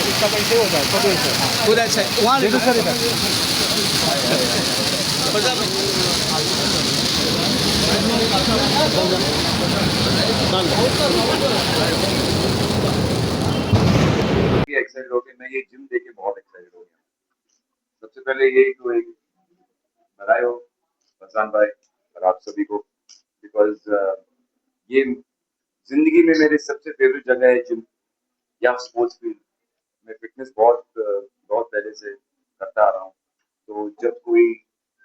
इसका पैसे होता है पकड़ सर उधर से वहाँ देखो सर इधर एक्साइटेड हो गए। मैं ये जिम देख के बहुत एक्साइटेड हो गया। सबसे पहले ये तो एक बधाई हो फरसान भाई और आप सभी को, बिकॉज ये जिंदगी में मेरी सबसे फेवरेट जगह है जिम या स्पोर्ट्स फील्ड। मैं फिटनेस बहुत पहले से करता आ रहा हूँ, तो जब कोई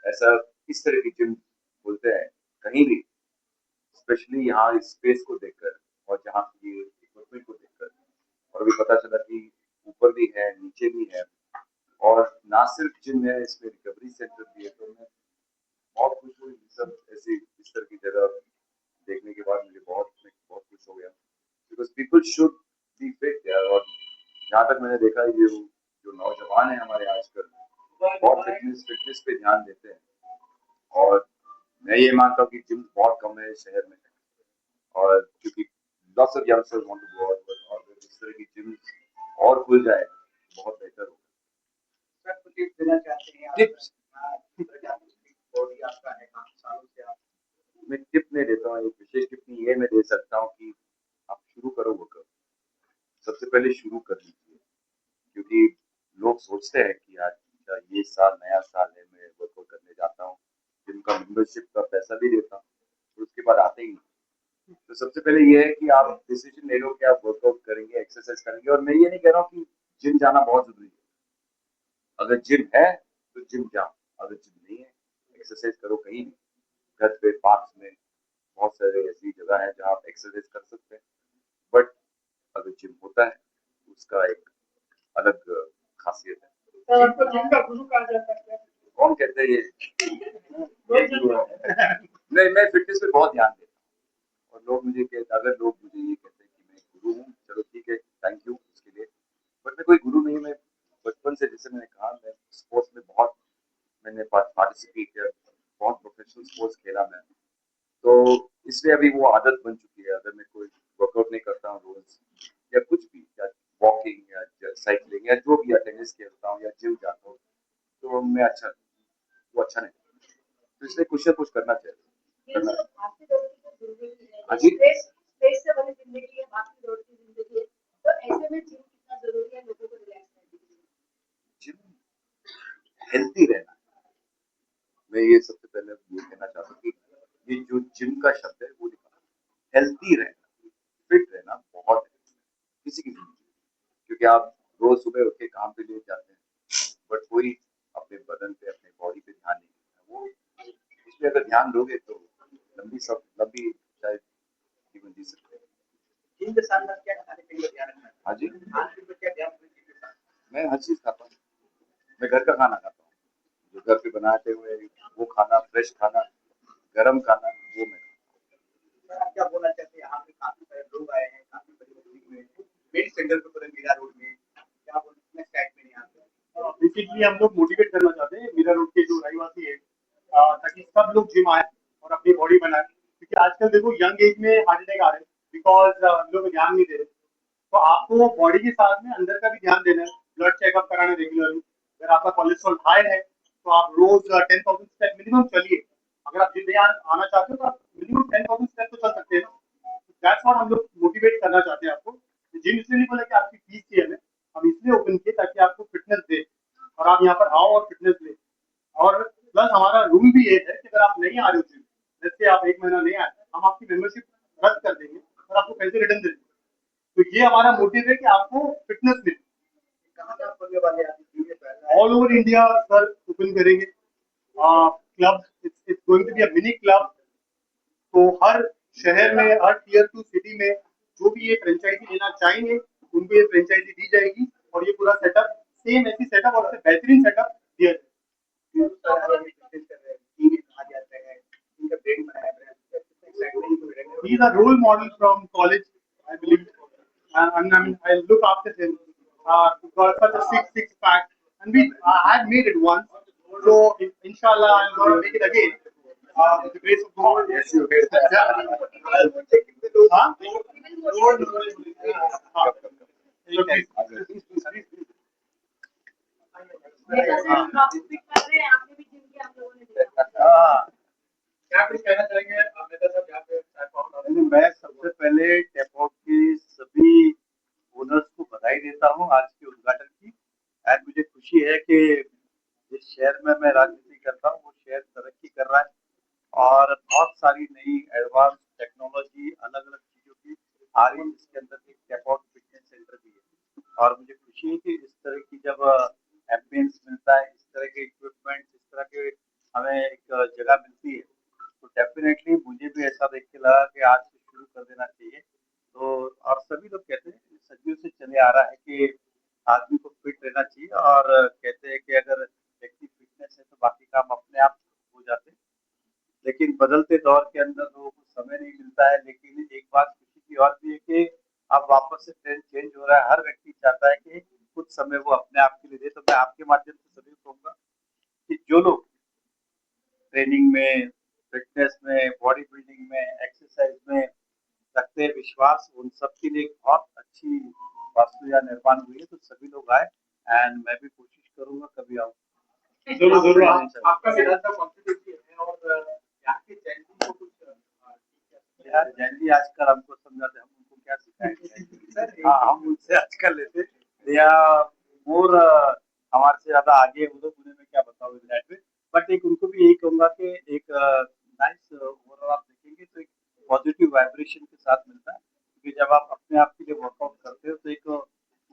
ऐसा इस तरह की जिम बोलते हैं कहीं भी, स्पेशली यहाँ इस स्पेस को देखकर और जहाँ की इक्विपमेंट को देखकर, और अभी पता चला कि ऊपर भी है नीचे भी है और ना सिर्फ जिम है, इसमें रिकवरी सेंटर भी है, तो मैं बहुत खुश हूँ। ये सब ऐसी इस तरह की जगह देखने के बाद मैं बहुत खुश हो गया, because people should be fit यार। और जहाँ तक मैंने देखा है, ये जो नौजवान है हमारे आजकल बहुत फिटनेस पे ध्यान देते हैं, और मैं ये मानता हूँ कि जिम बहुत कम है शहर में, और क्योंकि lots of youngsters want to go out, और इस तरह की जिम और खुल जाए बहुत बेहतर होगा। सर कुछ टिप्स देना चाहते हैं टिप्स बॉडी आपका है काफी सालों से आप मैं टिप नहीं देता हूँ, एक विशेष टिप्पणी ये मैं दे सकता हूँ कि आप शुरू करो वर्कआउट। सबसे पहले शुरू कर लीजिए, क्योंकि लोग सोचते हैं कि यार ये साल नया साल है, मैं वर्कआउट करने जाता हूँ, जिम का मेंबरशिप का पैसा भी देता हूँ, तो उसके बाद आते ही नहीं। तो सबसे पहले ये है कि आप डिसीजन ले लो कि आप वर्कआउट करेंगे, एक्सरसाइज करेंगे। और मैं ये नहीं कह रहा हूँ कि जिम जाना बहुत जरूरी है, अगर जिम है तो जिम जाओ, अगर जिम नहीं है एक्सरसाइज करो कहीं भी, घर पे, पार्क में, बहुत सारे ऐसी जगह है जहाँ आप एक्सरसाइज कर सकते हैं। बट अगर जिम होता है तो उसका एक अलग खासियत है। सर आपको जिम का गुरु कहा जाता है कौन कहते हैं ये गुरु है? नहीं, मैं फिटनेस पे बहुत ध्यान देता हूँ, और लोग मुझे कहते, अगर लोग मुझे ये कहते हैं कि मैं गुरु हूँ, चलो ठीक है, थैंक यू उसके लिए, बट मैं कोई गुरु नहीं। मैं बचपन से, जैसे मैंने कहा, मैं स्पोर्ट्स में बहुत मैंने पार्टिसिपेट किया, बहुत प्रोफेशनल स्पोर्ट्स खेला मैं, तो इसलिए अभी वो आदत बन चुकी है। अगर मैं कोई वर्कआउट नहीं करता हूँ रोज, या कुछ भी, या वॉकिंग या साइकिलिंग या जो भी, या टेनिस खेलता हूँ या जिम जाता हूँ, तो मैं वो अच्छा नहीं, तो इसलिए कुछ ना कुछ करना चाहिए। हाँ जी, जिम हेल्थी रहना, मैं ये सबसे पहले ये कहना चाहता हूँ कि ये जो जिम का शब्द है वो लिखा, हेल्थी रहना, फिट रहना बहुत है किसी की जिंदगी, क्योंकि आप रोज सुबह उठ के काम पे लिए जाते हैं, बट कोई अपने बदन पे, अपने बॉडी पे ध्यान नहीं देता। वो इसलिए अगर ध्यान दोगे तो लंबी शायद जीवन जी सकते हैं। जिम के साथ साथ क्या खाने पीने का ध्यान रखना है? हाँ जी, खाने पीने का क्या ध्यान रखना है? मैं हर चीज खाता हूँ, मैं घर का खाना खाता हूँ, जो घर पे बनाते हुए वो खाना, फ्रेश खाना, गर्म खाना, वो मैं। सर आप क्या बोलना चाहते हैं? यहाँ पे काफी सारे लोग आए हैं, काफी बड़ी बिल्डिंग में, मेन सेंटर पे पूरे मीरा रोड में, क्या बोलते हैं साइड में यहाँ पे? बेसिकली हम लोग मोटिवेट करना चाहते हैं मीरा रोड के जो रहीवासी है, ताकि सब लोग जिम आए और अपनी बॉडी बनाए, क्योंकि आजकल देखो यंग एज में हार्ट अटैक आ रहे हैं, बिकॉज लोग ध्यान नहीं दे रहे। तो आपको बॉडी के साथ में अंदर का भी ध्यान देना है, ब्लड चेकअप कराना रेगुलरली। अगर आपका कोलेस्ट्रॉल हाई है तो आप रोज 10,000 स्टेप मिनिमम चलिए। अगर आप जिम में आना चाहते हो तो आप मिनिमम 10,000 स्टेप तो चल सकते हैं ना। दैट्स व्हाट हम लोग मोटिवेट करना चाहते हैं आपको। जिम इसलिए नहीं बोला कि आपकी फीस की हमें, हम इसलिए ओपन किए ताकि आपको फिटनेस दे और आप यहाँ पर आओ और फिटनेस ले। और प्लस हमारा रूल भी ये है कि अगर आप नहीं आ रहे हो जिम, जैसे आप 1 महीना नहीं आए, हम आपकी मेंबरशिप रद्द कर देंगे और आपको पैसे रिटर्न दे देंगे। तो ये हमारा मोटिव है कि आपको फिटनेस मिले। कहाँ कहाँ खोलने वाले हैं आप? All over India sir open करेंगे club. It's going to be a mini club. तो हर शहर में, हर टीयर 2 सिटी में जो भी ये फ्रेंचाइजी लेना चाहेंगे उनको ये फ्रेंचाइजी दी जाएगी, और ये पूरा सेटअप सेम ऐसी सेटअप और बेहतरीन सेटअप दिया जाएगा। These are role models from college, I believe, and I mean, I look after them. Got such a six pack, and I had made it once, so inshallah I'm going to make it again. With the grace of God. Yes, you will. Huh? क्या कुछ कहना चाहेंगे नेता साहब यहाँ पे मैं सबसे पहले टेपॉट के सभी ओनर्स को बधाई देता हूँ आज के उद्घाटन की। एंड मुझे खुशी है कि जिस शहर में मैं राजनीति करता हूँ वो शहर तरक्की कर रहा है और बहुत सारी नई एडवांस टेक्नोलॉजी अलग अलग चीजों की आ रही है, जिसके अंदर एक टेपॉट फिटनेस सेंटर भी है। और मुझे खुशी है कि इस तरह की जब एम्बियंस मिलता है, इस तरह के इक्विपमेंट, इस तरह के हमें एक जगह मिलती है, तो डेफिनेटली मुझे भी ऐसा देख के लगा कि आज से शुरू कर देना चाहिए। तो और सभी लोग कहते हैं, सदियों से चले आ रहा है कि आदमी को फिट रहना चाहिए और कहते हैं कि अगर व्यक्ति फिटनेस है तो बाकी काम अपने आप हो जाते हैं। लेकिन बदलते दौर के अंदर लोगों को समय नहीं मिलता है। लेकिन एक बात खुशी की और भी है कि अब वापस से ट्रेंड चेंज हो रहा है। हर व्यक्ति चाहता है कि कुछ समय वो अपने आप के लिए दे। तो मैं आपके माध्यम से सभी को कहूँगा कि जो लोग ट्रेनिंग में, फिटनेस में, बॉडी बिल्डिंग में, एक्सरसाइज में रखते हैं विश्वास, उन सब के लिए एक बहुत अच्छी वास्तु या निर्माण हुई है। तो सभी लोग आए एंड मैं भी कोशिश करूंगा कभी आऊँ। जरूर आपका विधानसभा कॉन्स्टिट्यूंसी है और यहाँ के जैनजी को कुछ यार जैनजी आजकल हमको समझाते, हम उनको क्या सिखाएंगे? हाँ, हम उनसे आजकल लेते, दे आर मोर हमारे से ज्यादा आगे। उन्हें मैं क्या बताऊँ इस लाइफ में, बट एक उनको भी यही कहूंगा कि एक नाइस ओवरऑल आप देखेंगे तो एक पॉजिटिव वाइब्रेशन के साथ मिलता है। क्योंकि जब आप अपने आप के लिए वर्कआउट करते हो तो एक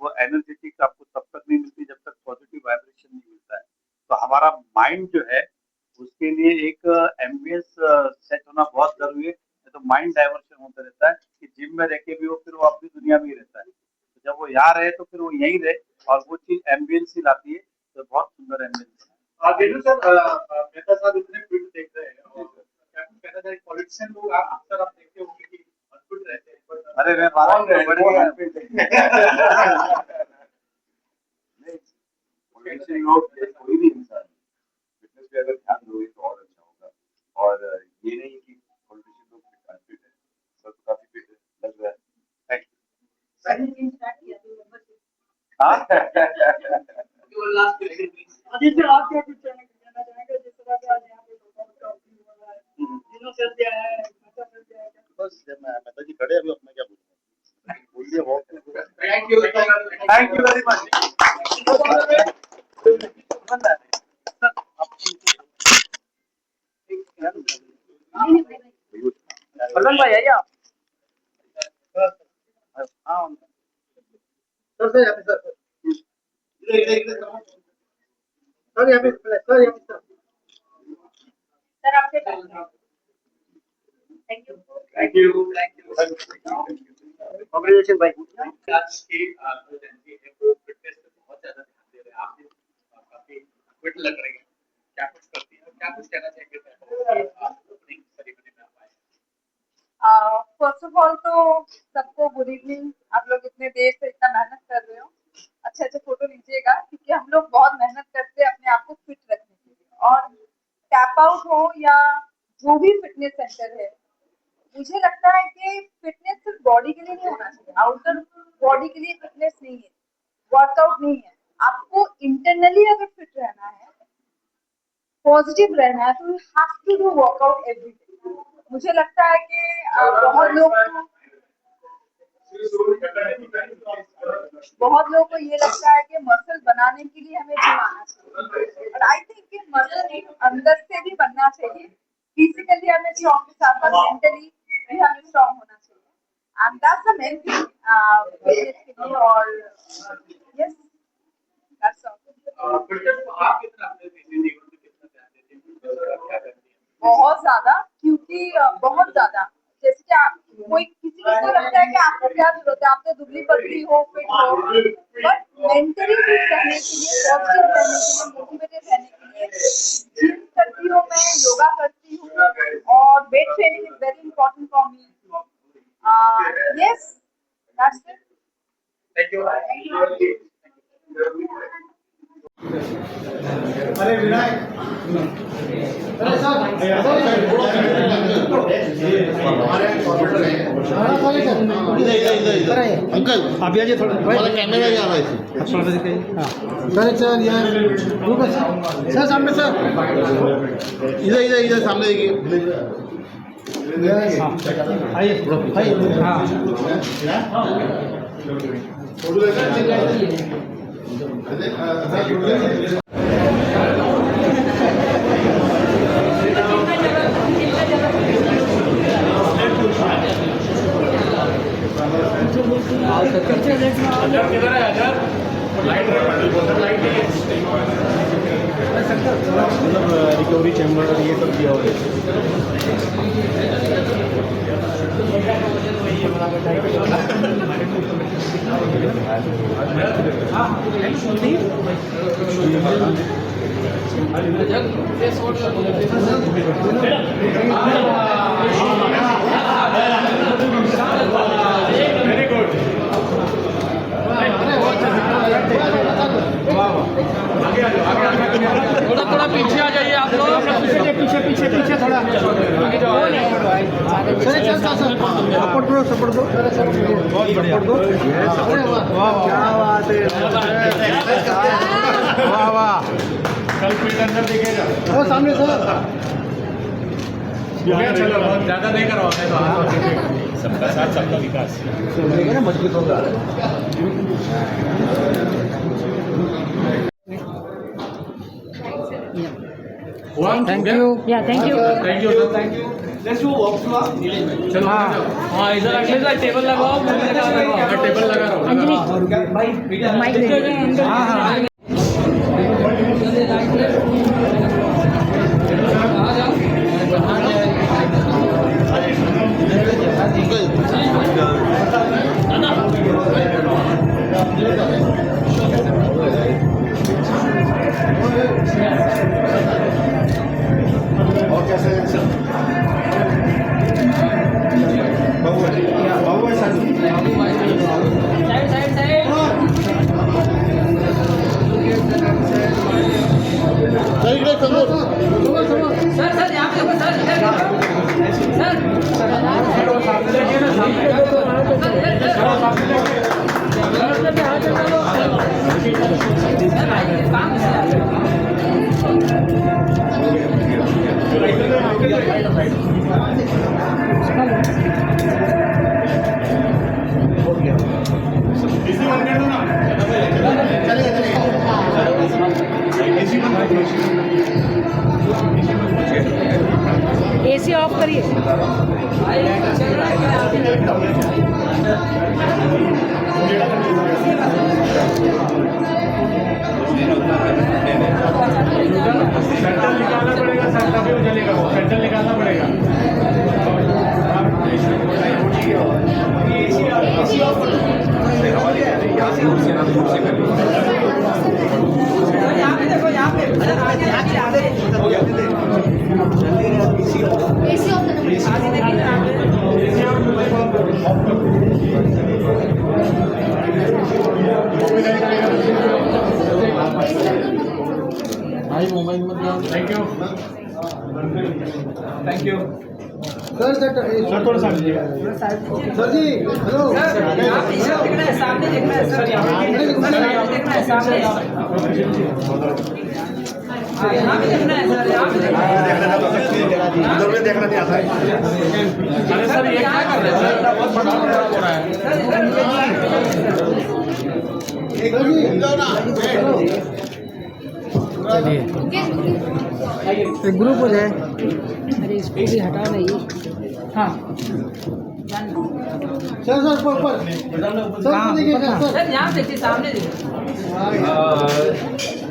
वो एनर्जेटिक आपको तब तक नहीं मिलती जब तक पॉजिटिव वाइब्रेशन नहीं मिलता है। तो हमारा माइंड जो है उसके लिए एक एम्बियंस सेट होना बहुत जरूरी है। तो माइंड डाइवर्शन होता रहता है कि जिम में रह के भी वो फिर वो अपनी दुनिया में ही रहता है। तो जब वो यहाँ रहे तो फिर वो यहीं रहे और वो चीज एम्बियंस ही लाती है। तो बहुत सुंदर एम्बियंस है। दिलू सर मेहता साहब इतने फिट देख रहे हैं और क्या कुछ कहना चाहिए पॉलिटिशियन लोग अक्सर आप देखते होंगे कि अनफिट रहते हैं बट अरे मैं पोटेंशियल लोग कोई भी इंसान फिटनेस पे अगर ध्यान दोगे तो और अच्छा होगा। और ये नहीं कि पॉलिटिशियन लोग अनफिट है, सब काफी फिट लग रहा है। Thank you. Last question please Ajit sir, आप क्या कुछ कहना चाहेंगे जिस तरह का आज यहाँ पे परफॉर्मेंस का ओपनिंग हो रहा है, दिनों चल गया है, अच्छा चल गया है? बस माता जी खड़े अभी अपना क्या बोलिए बहुत। Thank you very much. Palan भाई आइए आप। हाँ सर यहाँ पे सर इधर सर यहाँ पे सर यहाँ पे सर आपसे थैंक यू कांग्रेचुलेशन भाई। आज की एजेंसी है वो फिटनेस पे बहुत ज्यादा ध्यान दे रहे हैं। आप काफी फिट लग रही है, क्या कुछ करती है, क्या कुछ कहना चाहेंगे ओपनिंग सेरेमनी में आप आए? फर्स्ट ऑफ ऑल तो सबको गुड इवनिंग। आप लोग इतने देर से इतना मेहनत कर रहे हो, अच्छे अच्छे फोटो लीजिएगा क्योंकि हम लोग बहुत मेहनत करते हैं अपने आप को फिट रखने के लिए। और टैप आउट हो या जो भी फिटनेस सेंटर है, मुझे लगता है कि फिटनेस सिर्फ बॉडी के लिए नहीं होना चाहिए, आउटर बॉडी के लिए फिटनेस नहीं है, वर्कआउट नहीं है। आपको इंटरनली अगर फिट रहना है, पॉजिटिव रहना है, तो you have to do workout every day. मुझे लगता है कि बहुत लोगों को ये लगता है कि मसल बनाने के लिए हमें जिम आना चाहिए, बट आई थिंक कि मसल अंदर से भी बनना चाहिए। फिजिकली हमें स्ट्रॉन्ग के साथ साथ मेंटली भी हमें स्ट्रॉन्ग होना चाहिए, and that's the main thing fitness के लिए। और यस, दैट्स ऑल। फिटनेस को आप कितना अपने जीवन में कितना ध्यान देते हैं, क्या करती हैं? बहुत ज्यादा, क्योंकि बहुत ज्यादा। जैसे कि कोई किसी को लगता है कि आपको क्या जरूरत है, आप तो दुबली पतली हो, फिट हो, बट मेंटली फिट रहने के लिए, पॉजिटिव रहने के लिए, मोटिवेटेड रहने के लिए जिम करती हूँ मैं, योगा करती हूँ और weight training is very important for me. Yes, that's it. Thank you. अरे विनायक, अरे सर इधर अंकल अभी आइए थोड़ा हमारा कैमरा ही आ रहा है थोड़ा दिखाइए सर सर यार सर सामने सर इधर इधर इधर सामने देखिए आइए हाँ रिकवरी चैम्बर और ये सब दिया हुआ है थोड़ा थोड़ा पीछे आ जाइए आप लोग पीछे पीछे पीछे थोड़ा सपोर्ट करो सपोर्ट दो बहुत बढ़िया वाह क्या बात है वाह वाह कल फील्ड अंदर दिखेगा वो सामने सर चलो बहुत ज़्यादा नहीं करवाते तो सबका साथ सबका विकास मजबूत होगा थैंक यू या थैंक यू चलो हाँ इधर अगले साइड टेबल लगाओ टेबल लगा रहा हूँ माइक दे हाँ हाँ एसी ऑफ करिए सेंटर निकालना पड़ेगा सर तभी वो जलेगा सेंटर निकालना पड़ेगा thank you thank you sir थोड़ा सा सर जी हेलो सामने देखना है सर देखना है सामने यहाँ पे देखना है सर यहाँ पे उधर में देखना नहीं आता है अरे सर ये क्या कर रहे हैं सर बहुत बड़ा हो रहा है चलिए ग्रुप हो जाए अरे इसको भी हटा नहीं हाँ सर सर ऊपर सर देखिए सर सर यहाँ देखिए सामने देखिए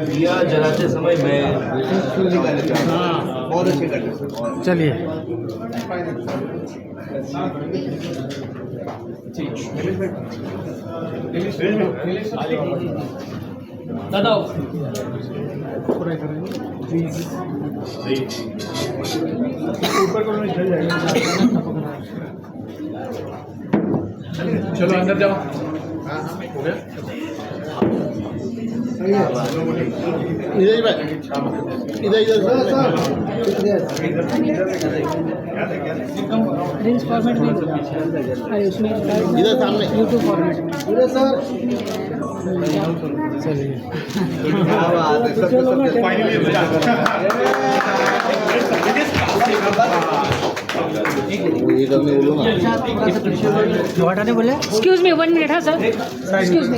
दिया जलाते समय मैं बहुत अच्छे करते चलिए दादा चलो अंदर जाओ हो गया इधर भाई इधर इधर सर रील्स फॉर्मेट में अरे उसमें इधर सामने यूट्यूब फॉर्मेट में इधर सर ये करने बोलो ना हटाने बोले एक्सक्यूज मी 1 मिनट हाँ सर एक्सक्यूज मी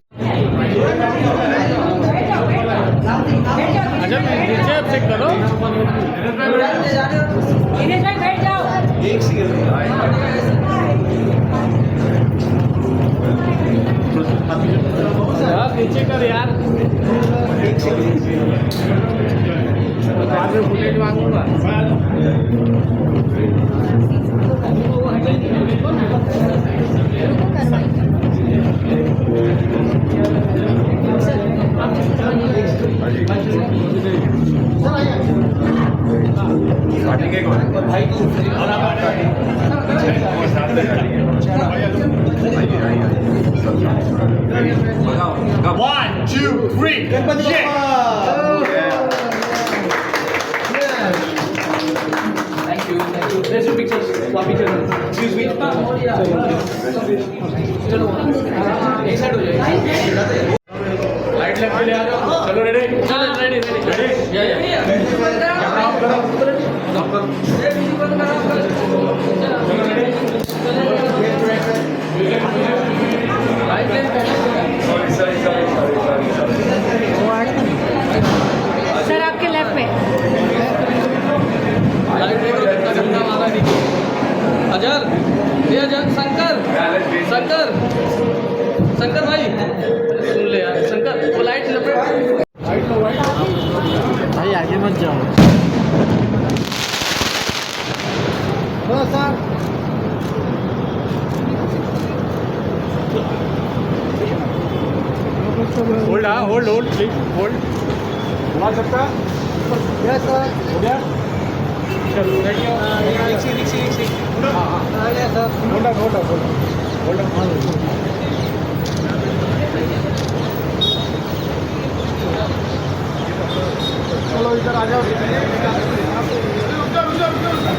अच्छा नीचे अब चेक करो बैठ जाओ यार नीचे कर यार बाद में footage मांगूंगा One, two, three. Let's do pictures. One picture. Excuse me. चलो एक साइड हो जाए लाइट लग के ले आ जाओ चलो रेडी चलो रेडी रेडी या कैमरा ऑफ करो ऑफ करो सर आपके लेफ्ट पे अजर ये अजर शंकर शंकर शंकर भाई सुन ले यार शंकर वो लाइट लपेट भाई आगे मत जाओ sir hold hold hold please hold घुमा सकता यस सर हो गया चलो thank you hold up hold up hold up चलो इधर आ जाओ